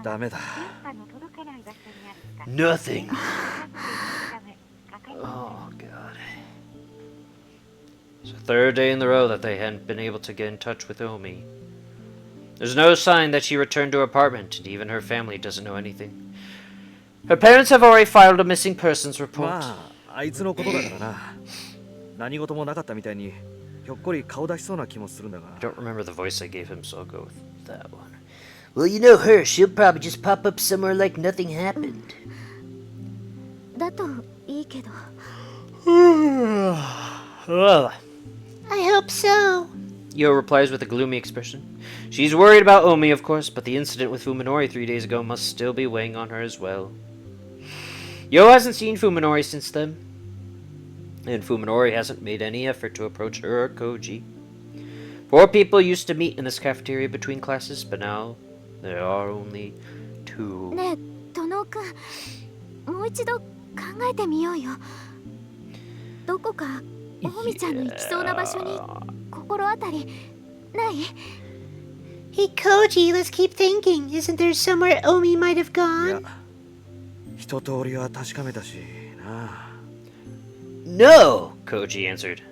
ダメだ。 Nothing. Oh, God. It's the third day in a row that they hadn't been able to get in touch with Omi. There's no sign that she returned to her apartment, and even her family doesn't know anything. Her parents have already filed a missing persons report. まあ、あいつのことだからな。何事もなかったみたいに、ひょっこり顔出しそうな気もするんだが。I don't remember the voice I gave him, so I'll go with that one. Well, you know her. She'll probably just pop up somewhere like nothing happened. だといいけど。Well, I hope so. Yo replies with a gloomy expression. She's worried about Omi, of course, but the incident with Fuminori 3 days ago must still be weighing on her as well. Yo hasn't seen Fuminori since then, and Fuminori hasn't made any effort to approach her or Koji. 4 people used to meet in this cafeteria between classes, but now there are only 2. ねえ、殿くん、もう一度考えてみようよ。どこかおみちゃんの行きそうな場所に心当たりない？ Hey, Koji, let's keep thinking. Isn't there somewhere Omi might have い gone? や、一通りは確かめたしな。No, Koji answered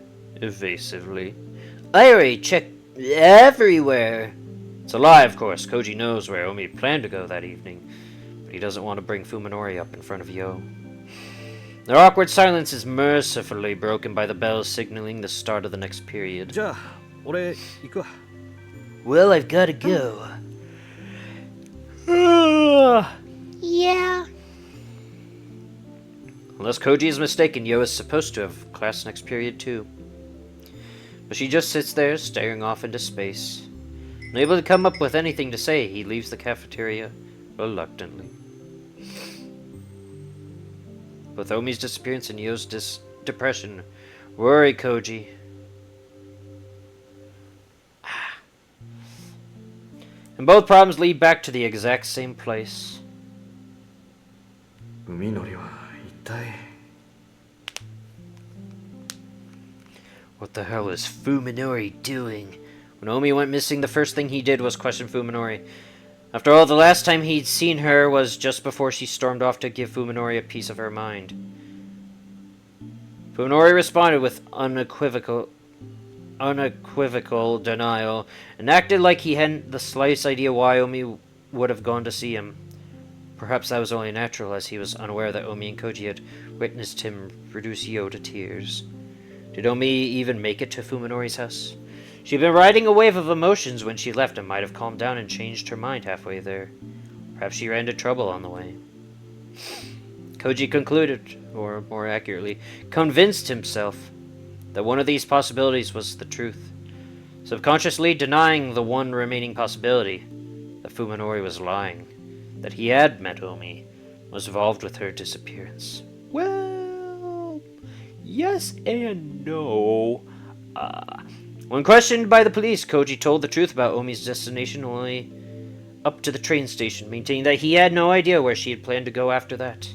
evasively. I already checked everywhere. It's a lie, of course. Koji knows where Omi planned to go that evening, but he doesn't want to bring Fuminori up in front of Yo. Their awkward silence is mercifully broken by the bells signaling the start of the next period. じゃあ、俺行くわ。 Well, I've gotta go. Yeah. Unless Koji is mistaken, Yo is supposed to have class next period too. But she just sits there, staring off into space. Unable to come up with anything to say, he leaves the cafeteria reluctantly. Both Omi's disappearance and Yo's depression worry Koji. And both problems lead back to the exact same place. 海のりは一体。 What the hell is Fuminori doing? When Omi went missing, the first thing he did was question Fuminori. After all, the last time he'd seen her was just before she stormed off to give Fuminori a piece of her mind. Fuminori responded with unequivocal denial, and acted like he hadn't the slightest idea why Omi would have gone to see him. Perhaps that was only natural, as he was unaware that Omi and Koji had witnessed him reduce Yo to tears. Did Omi even make it to Fuminori's house? She'd been riding a wave of emotions when she left and might have calmed down and changed her mind halfway there. Perhaps she ran into trouble on the way. Koji concluded, or more accurately, convinced himself that one of these possibilities was the truth, subconsciously denying the one remaining possibility, that Fuminori was lying, that he had met Omi, was involved with her disappearance. Well, yes and no. When questioned by the police, Koji told the truth about Omi's destination only up to the train station, maintaining that he had no idea where she had planned to go after that.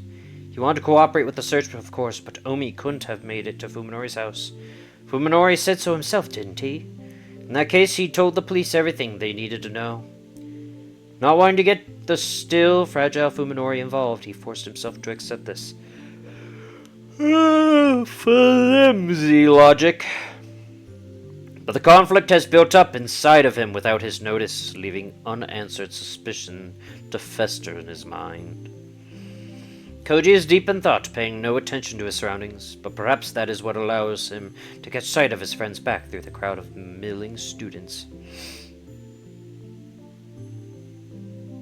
He wanted to cooperate with the search, of course, but Omi couldn't have made it to Fuminori's house. Fuminori said so himself, didn't he? In that case, he told the police everything they needed to know. Not wanting to get the still fragile Fuminori involved, he forced himself to accept this flimsy logic. But the conflict has built up inside of him without his notice, leaving unanswered suspicion to fester in his mind. Koji is deep in thought, paying no attention to his surroundings, but perhaps that is what allows him to catch sight of his friend's back through the crowd of milling students.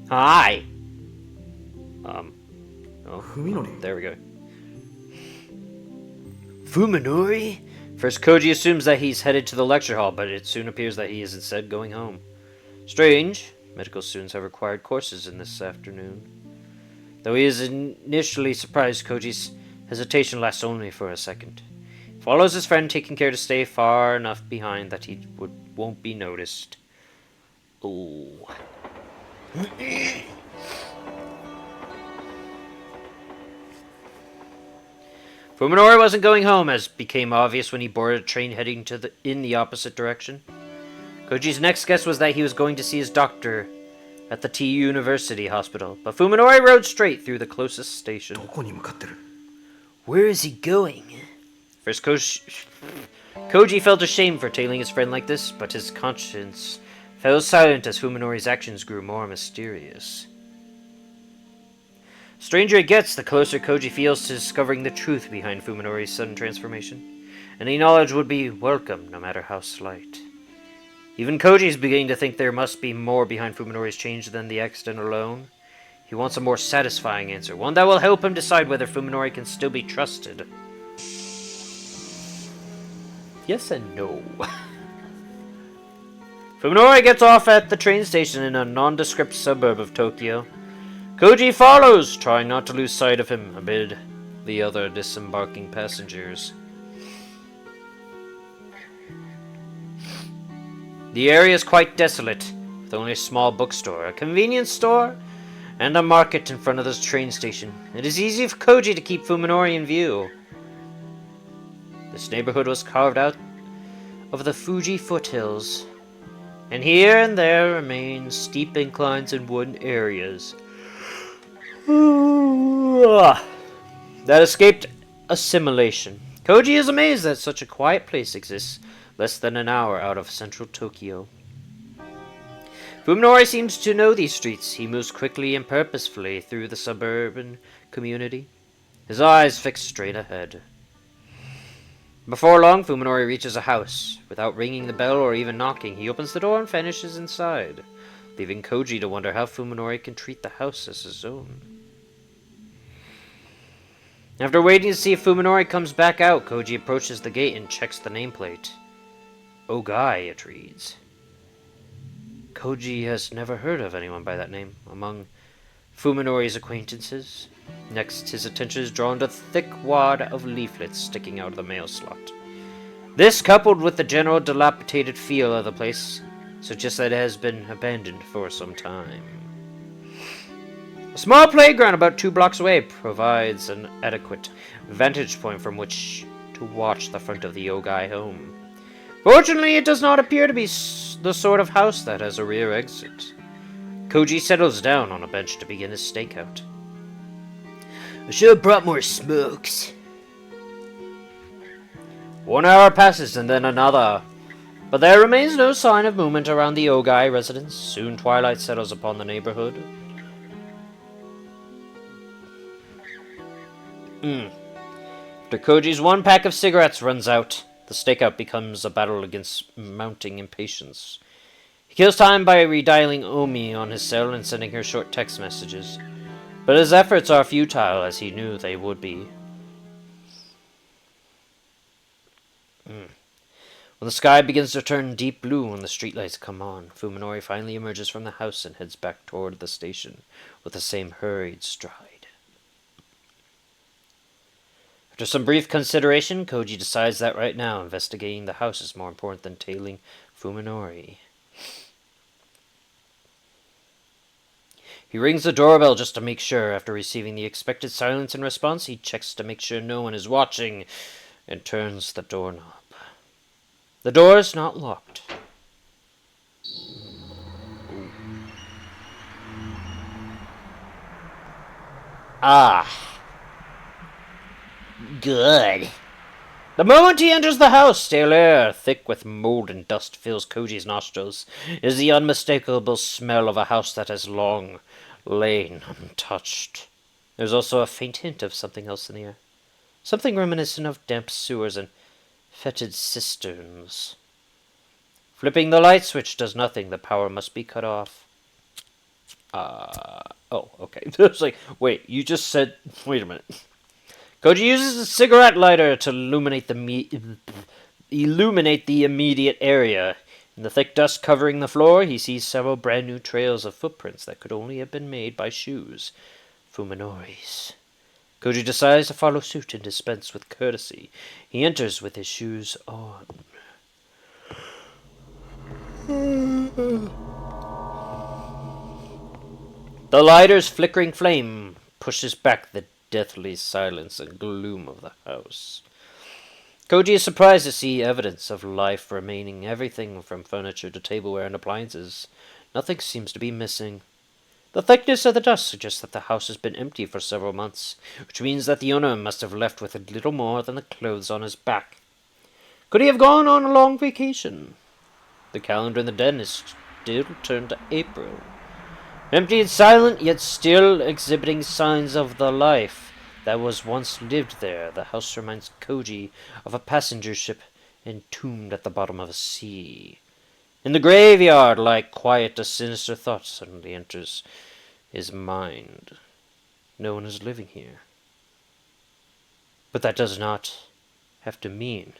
Hi! Oh, Fuminori. there we go. Fuminori? First, Koji assumes that he's headed to the lecture hall, but it soon appears that he is instead going home. Strange. Medical students have required courses in this afternoon. Though he is initially surprised, Koji's hesitation lasts only for a second. He follows his friend, taking care to stay far enough behind that he won't be noticed. Oh. Fuminori wasn't going home, as became obvious when he boarded a train heading in the opposite direction. Koji's next guess was that he was going to see his doctor at the T University Hospital, but Fuminori rode straight through the closest station. どこに向かってる Where is he going? First, Koji felt ashamed for tailing his friend like this, but his conscience fell silent as Fuminori's actions grew more mysterious. Stranger it gets, the closer Koji feels to discovering the truth behind Fuminori's sudden transformation. Any knowledge would be welcome, no matter how slight. Even Koji is beginning to think there must be more behind Fuminori's change than the accident alone. He wants a more satisfying answer, one that will help him decide whether Fuminori can still be trusted. Yes and no. Fuminori gets off at the train station in a nondescript suburb of Tokyo. Koji follows, trying not to lose sight of him amid the other disembarking passengers. The area is quite desolate, with only a small bookstore, a convenience store, and a market in front of the train station. It is easy for Koji to keep Fuminori in view. This neighborhood was carved out of the Fuji foothills, and here and there remain steep inclines and wooded areas that escaped assimilation. Koji is amazed that such a quiet place exists less than an hour out of central Tokyo. Fuminori seems to know these streets. He moves quickly and purposefully through the suburban community, his eyes fixed straight ahead. Before long, Fuminori reaches a house. Without ringing the bell or even knocking, he opens the door and vanishes inside, leaving Koji to wonder how Fuminori can treat the house as his own. After waiting to see if Fuminori comes back out, Koji approaches the gate and checks the nameplate. Ogai, it reads. Koji has never heard of anyone by that name among Fuminori's acquaintances. Next, his attention is drawn to a thick wad of leaflets sticking out of the mail slot. This, coupled with the general dilapidated feel of the place, suggests that it has been abandoned for some time. A small playground about 2 blocks away provides an adequate vantage point from which to watch the front of the Ogai home. Fortunately, it does not appear to be the sort of house that has a rear exit. Koji settles down on a bench to begin his stakeout. I should have brought more smokes. 1 hour passes and then another, but there remains no sign of movement around the Ogai residence. Soon twilight settles upon the neighborhood. After Koji's 1 pack of cigarettes runs out, the stakeout becomes a battle against mounting impatience. He kills time by redialing Omi on his cell and sending her short text messages, but his efforts are futile as he knew they would be. When the sky begins to turn deep blue and the streetlights come on, Fuminori finally emerges from the house and heads back toward the station with the same hurried stride. After some brief consideration, Koji decides that right now investigating the house is more important than tailing Fuminori. He rings the doorbell just to make sure. After receiving the expected silence in response, he checks to make sure no one is watching and turns the doorknob. The door is not locked. Good. The moment he enters the house, stale air, thick with mold and dust, fills Koji's nostrils. It is the unmistakable smell of a house that has long lain untouched. There's also a faint hint of something else in the air. Something reminiscent of damp sewers and fetid cisterns. Flipping the light switch does nothing. The power must be cut off. Oh, okay. It's like, wait, you just said... Wait a minute. Koji uses a cigarette lighter to illuminate the immediate area. In the thick dust covering the floor, he sees several brand new trails of footprints that could only have been made by shoes. Fuminori's. Koji decides to follow suit and dispense with courtesy. He enters with his shoes on. The lighter's flickering flame pushes back the deathly silence and gloom of the house. Koji is surprised to see evidence of life remaining. Everything from furniture to tableware and appliances. Nothing seems to be missing. The thickness of the dust suggests that the house has been empty for several months, which means that the owner must have left with a little more than the clothes on his back. Could he have gone on a long vacation? The calendar in the den is still turned to April. Empty and silent, yet still exhibiting signs of the life that was once lived there. The house reminds Koji of a passenger ship entombed at the bottom of a sea. In the graveyard, like quiet, a sinister thought suddenly enters his mind. No one is living here. But that does not have to mean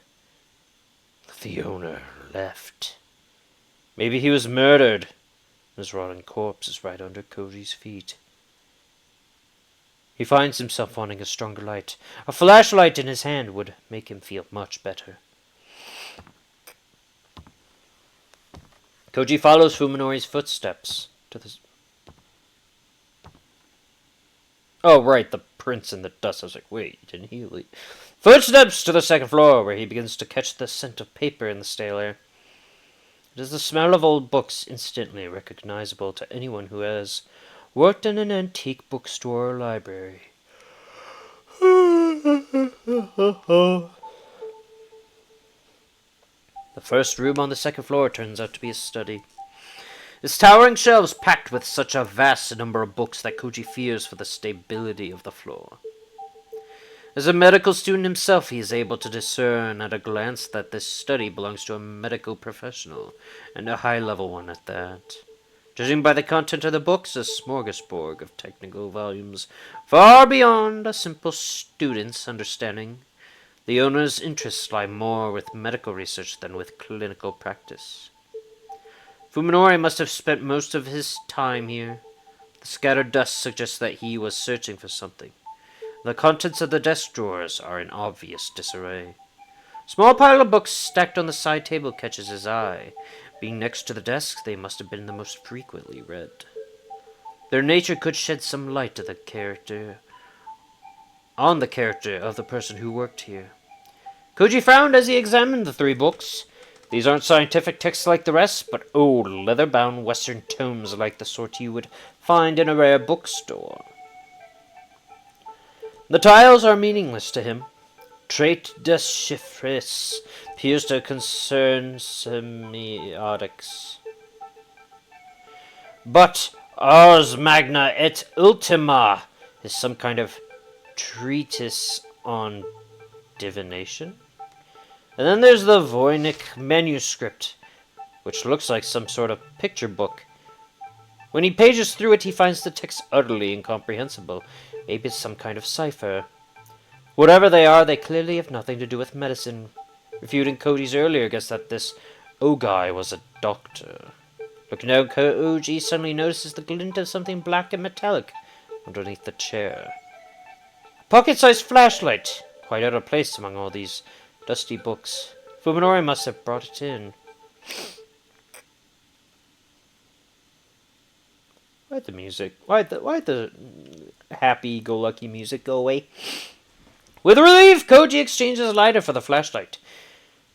that the owner left. Maybe he was murdered. His rotting corpse is right under Koji's feet. He finds himself wanting a stronger light. A flashlight in his hand would make him feel much better. Koji follows Fuminori's footsteps to the... Oh, right, the prince in the dust. I was like, wait, didn't he leave? Footsteps to the second floor, where he begins to catch the scent of paper in the stale air. It is the smell of old books, instantly recognizable to anyone who has worked in an antique bookstore or library. The first room on the second floor turns out to be a study. Its towering shelves packed with such a vast number of books that Koji fears for the stability of the floor. As a medical student himself, he is able to discern at a glance that this study belongs to a medical professional, and a high-level one at that. Judging by the content of the books, a smorgasbord of technical volumes far beyond a simple student's understanding. The owner's interests lie more with medical research than with clinical practice. Fuminori must have spent most of his time here. The scattered dust suggests that he was searching for something. The contents of the desk drawers are in obvious disarray. A small pile of books stacked on the side table catches his eye. Being next to the desk, they must have been the most frequently read. Their nature could shed some light to the character of the person who worked here. Koji frowned as he examined the 3 books. These aren't scientific texts like the rest, but old leather-bound Western tomes like the sort you would find in a rare bookstore. The titles are meaningless to him. Trait de chiffres appears to concern semiotics. But ars magna et ultima is some kind of treatise on divination. And then there's the Voynich manuscript, which looks like some sort of picture book. When he pages through it, he finds the text utterly incomprehensible. Maybe it's some kind of cipher. Whatever they are, they clearly have nothing to do with medicine, refuting Koji's earlier guess that this Ogai was a doctor. Looking down, Koji suddenly notices the glint of something black and metallic underneath the chair. A pocket-sized flashlight, quite out of place among all these dusty books. Fuminori must have brought it in. Why'd the music? Why'd the happy-go-lucky music go away? With relief, Koji exchanges a lighter for the flashlight.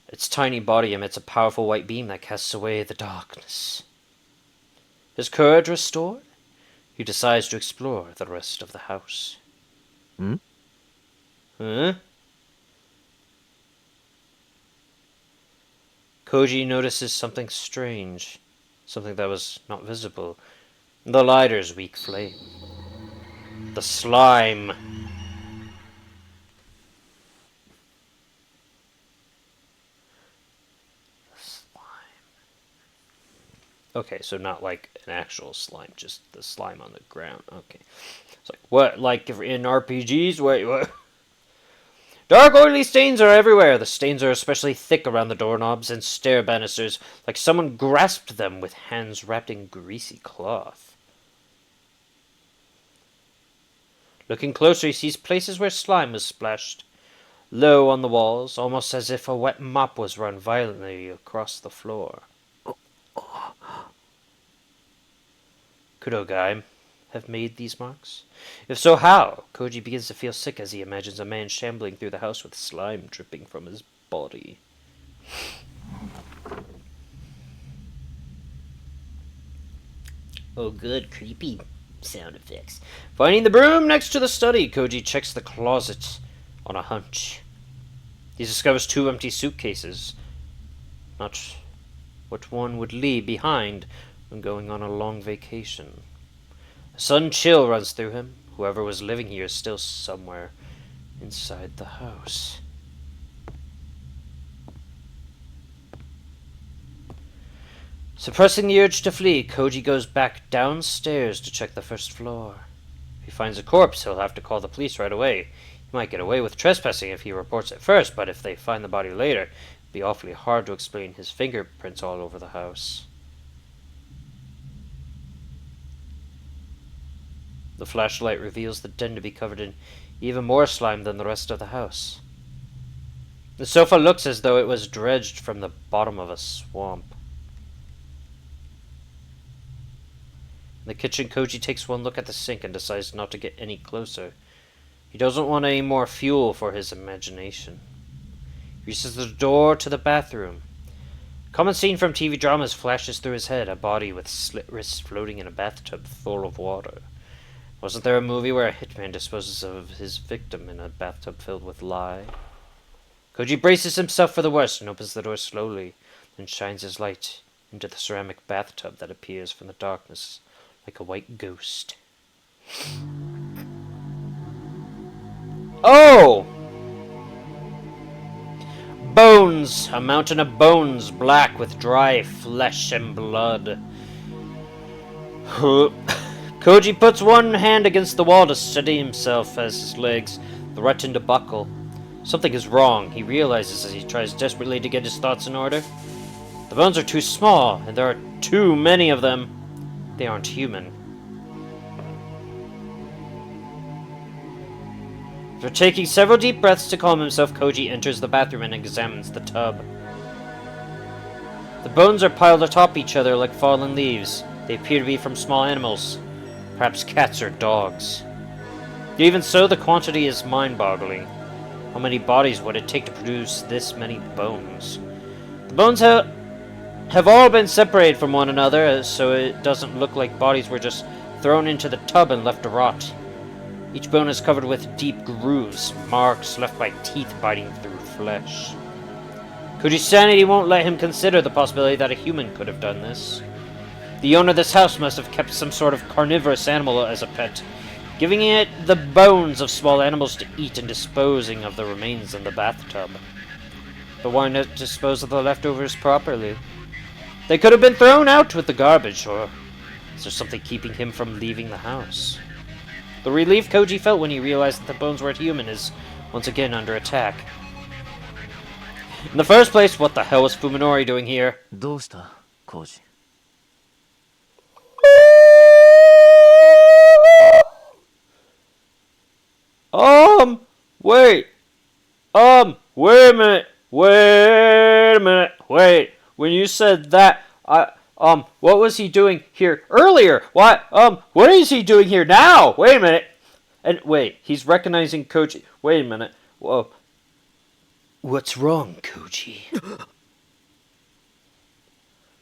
Its tiny body emits a powerful white beam that casts away the darkness. His courage restored, he decides to explore the rest of the house. Hmm? Huh? Koji notices something strange, something that was not visible. The lighter's weak flame. The slime. Okay, so not like an actual slime, just the slime on the ground. Okay. It's like, what? Like in RPGs? Wait, what? Dark oily stains are everywhere. The stains are especially thick around the doorknobs and stair banisters, like someone grasped them with hands wrapped in greasy cloth. Looking closer, he sees places where slime was splashed. Low on the walls, almost as if a wet mop was run violently across the floor. Could Ogai have made these marks? If so, how? Koji begins to feel sick as he imagines a man shambling through the house with slime dripping from his body. Oh good, creepy. sound effects. Finding the broom next to the study, Koji checks the closet on a hunch. He discovers 2 empty suitcases. Not what one would leave behind when going on a long vacation. A sudden chill runs through him. Whoever was living here is still somewhere inside the house. Suppressing the urge to flee, Koji goes back downstairs to check the first floor. If he finds a corpse, he'll have to call the police right away. He might get away with trespassing if he reports it first, but if they find the body later, it'll be awfully hard to explain his fingerprints all over the house. The flashlight reveals the den to be covered in even more slime than the rest of the house. The sofa looks as though it was dredged from the bottom of a swamp. In the kitchen, Koji takes one look at the sink and decides not to get any closer. He doesn't want any more fuel for his imagination. He reaches the door to the bathroom. A common scene from TV dramas flashes through his head, a body with slit wrists floating in a bathtub full of water. Wasn't there a movie where a hitman disposes of his victim in a bathtub filled with lye? Koji braces himself for the worst and opens the door slowly, then shines his light into the ceramic bathtub that appears from the darkness like a white ghost. Oh! Bones! A mountain of bones, black with dry flesh and blood. Koji puts one hand against the wall to steady himself as his legs threaten to buckle. Something is wrong, he realizes as he tries desperately to get his thoughts in order. The bones are too small, and there are too many of them. They aren't human. After taking several deep breaths to calm himself, Koji enters the bathroom and examines the tub. The bones are piled atop each other like fallen leaves. They appear to be from small animals, perhaps cats or dogs. Even so, the quantity is mind-boggling. How many bodies would it take to produce this many bones? The bones have all been separated from one another, so it doesn't look like bodies were just thrown into the tub and left to rot. Each bone is covered with deep grooves, marks left by teeth biting through flesh. Koji's sanity won't let him consider the possibility that a human could have done this. The owner of this house must have kept some sort of carnivorous animal as a pet, giving it the bones of small animals to eat and disposing of the remains in the bathtub. But why not dispose of the leftovers properly? They could have been thrown out with the garbage, or is there something keeping him from leaving the house? The relief Koji felt when he realized that the bones weren't human is once again under attack. In the first place, what the hell was Fuminori doing here? どうした、Koji? Wait. Wait a minute. Wait. When you said that, what was he doing here earlier? What is he doing here now? Wait a minute. And wait, he's recognizing Koji. Wait a minute. Whoa. What's wrong, Koji?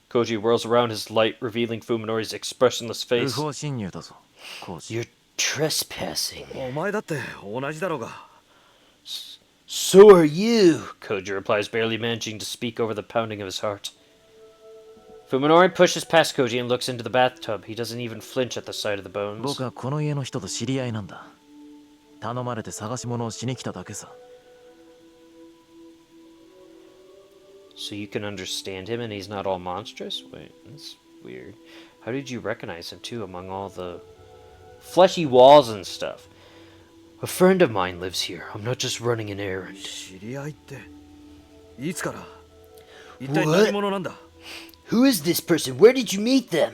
Koji whirls around his light, revealing Fuminori's expressionless face. 不法侵入だぞ、Koji. You're trespassing. お前だって同じだろうが。So are you, Koji replies, barely managing to speak over the pounding of his heart. Fuminori pushes past Koji and looks into the bathtub. He doesn't even flinch at the sight of the bones. 僕はこの家の人と知り合いなんだ。頼まれて探し物をしに来ただけさ。So you can understand him and he's not all monstrous? Wait, that's weird. How did you recognize him too among all the fleshy walls and stuff? A friend of mine lives here. I'm not just running an errand. 知り合いって。いつから？一体何者なんだ？ Who is this person? Where did you meet them?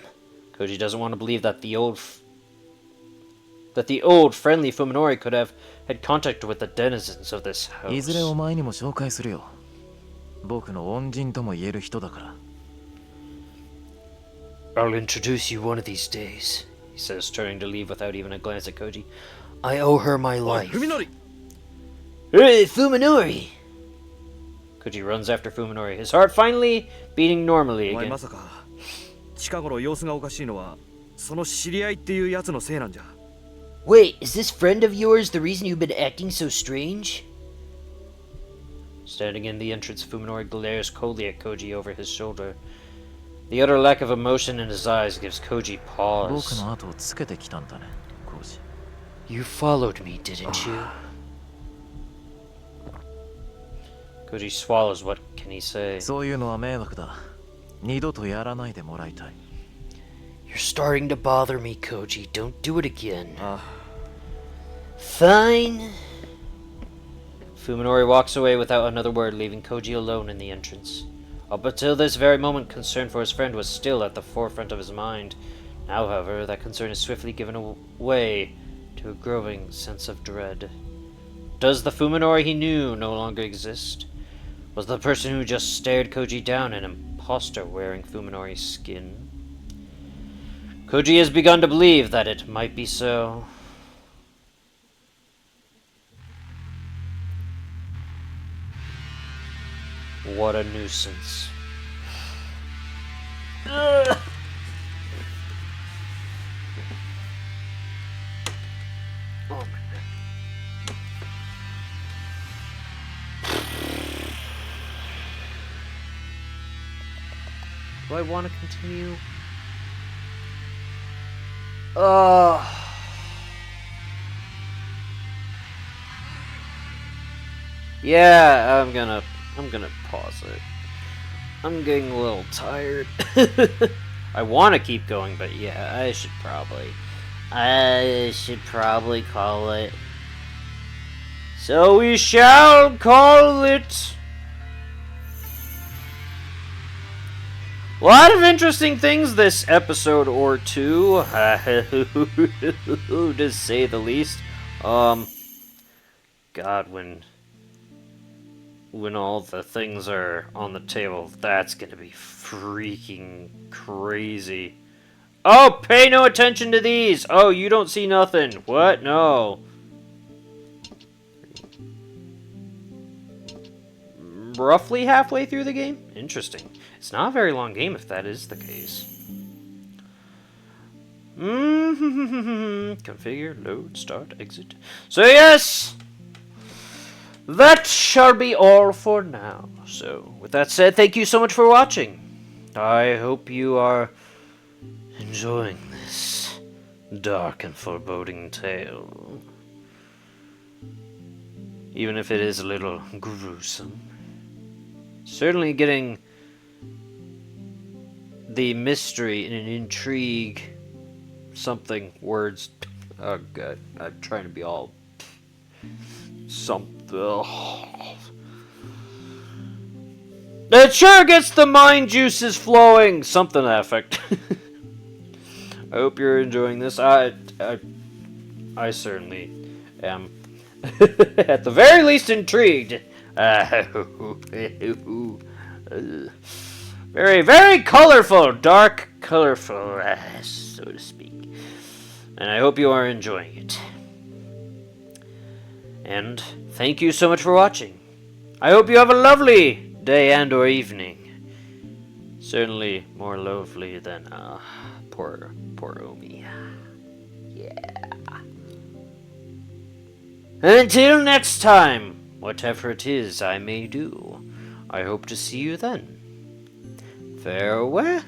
Koji doesn't want to believe that the old friendly Fuminori could have had contact with the denizens of this house. いずれお前にも紹介するよ。僕の恩人とも言える人だから。I'll introduce you one of these days, he says, turning to leave without even a glance at Koji. I owe her my life. Fuminori! Hey, Fuminori! Koji runs after Fuminori, his heart finally beating normally お前 again. まさか近頃様子がおかしいのはその知り合いっていうやつのせいなんじゃ。 Wait, is this friend of yours the reason you've been acting so strange? Standing in the entrance, Fuminori glares coldly at Koji over his shoulder. The utter lack of emotion in his eyes gives Koji 僕 pause. の後をつけてきたんだね、コージ。 You followed me, didn't you? Koji swallows. What can he say? そういうのは迷惑だ。二度とやらないでもらいたい。 You're starting to bother me, Koji. Don't do it again. あ Fine. Fuminori walks away without another word, leaving Koji alone in the entrance. Up until this very moment, concern for his friend was still at the forefront of his mind. Now, however, that concern is swiftly given way to a growing sense of dread. Does the Fuminori he knew no longer exist? Was the person who just stared Koji down an imposter wearing Fuminori's skin? Koji has begun to believe that it might be so. What a nuisance. Ugh. Oh my god. Do I want to continue? Yeah, I'm gonna pause it. I'm getting a little tired. I want to keep going, but yeah, I should probably call it. So we shall call it. A lot of interesting things this episode or two, to say the least. God, when all the things are on the table, that's gonna be freaking crazy. Oh, pay no attention to these! Oh, you don't see nothing. What? No. Roughly halfway through the game? Interesting. It's not a very long game if that is the case. Configure, load, start, exit. So yes! That shall be all for now. So, with that said, thank you so much for watching. I hope you are enjoying this dark and foreboding tale. Even if it is a little gruesome. Certainly getting the mystery and an intrigue, something, words. Oh god, I'm trying to be all something. It sure gets the mind juices flowing, something to that effect. I hope you're enjoying this. I certainly am. At the very least intrigued. Very, very colorful, dark, colorful, so to speak. And I hope you are enjoying it. And thank you so much for watching. I hope you have a lovely day and or evening. Certainly more lovely than poor Omi. Yeah. Until next time, whatever it is I may do, I hope to see you then. Farewell.